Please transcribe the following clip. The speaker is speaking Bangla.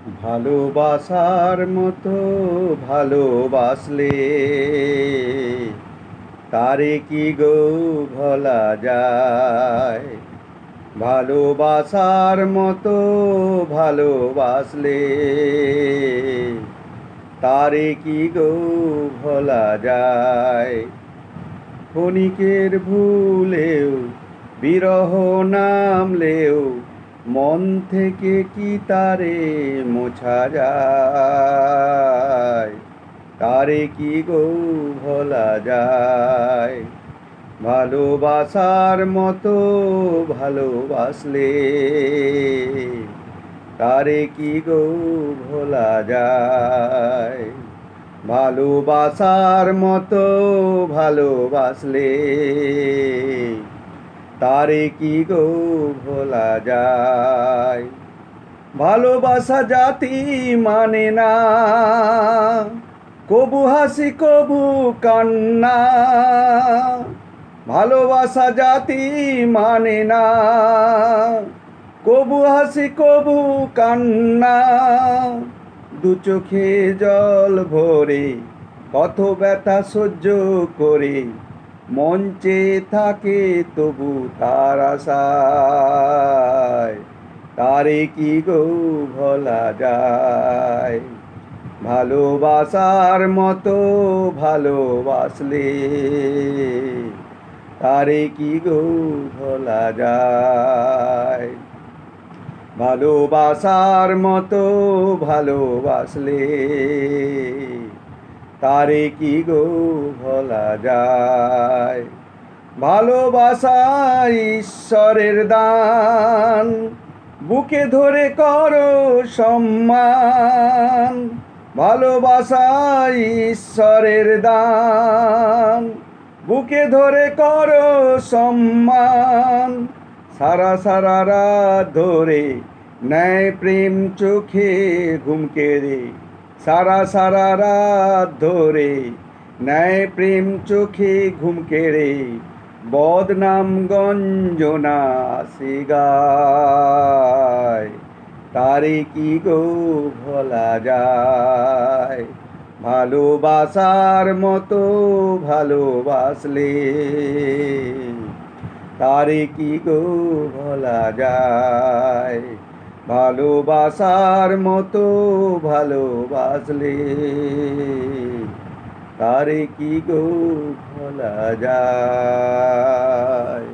ভালোবাসার মতো ভালোবাসলে তারে কি গো ভোলা যায়? ভালোবাসার মতো ভালোবাসলে তারে কি গো ভোলা যায়? ক্ষণিকের ভুলেও বিরহ নামলেও মন থেকে কি তারে মোছা যায়? তারে কি গো ভোলা যায়? ভালোবাসার মতো ভালোবাসলে তারে কি গো ভোলা যায়? ভালোবাসার মতো ভালোবাসলে তারে কি গো ভোলা যায়? ভালোবাসা জাতি মানে না, কবু হাসি কবু কান্না। ভালোবাসা জাতি মানে না, কবু হাসি কবু কান্না। দু চোখে জল ভরে কত ব্যথা সহ্য করে মঞ্চে থাকে তবু তার আশায় তারে কি গো ভোলা যায়? ভালোবাসার মতো ভালোবাসলে তারে কি গো ভোলা যায়? ভালোবাসার মতো ভালোবাসলে তারে কি গো ভোলা যায়? ভালোবাসা ঈশ্বরের দান, বুকে ধরে করো সম্মান। ভালোবাসা ঈশ্বরের দান, বুকে ধরে করো সম্মান। সারা সারা রাত ধরে নেয় প্রেম চোখে ঘুম কেড়ে। সারা সারা রাত ধরে নেয় প্রেম চোখে ঘুম কেড়ে। বদনাম গঞ্জনা সে গায়, তারে কি গো ভোলা যায়? ভালোবাসার মতো ভালোবাসলে তারে কি গো ভোলা যায়? ভালোবাসার মতো ভালোবাসলে তারে কি গো ভোলা যায়?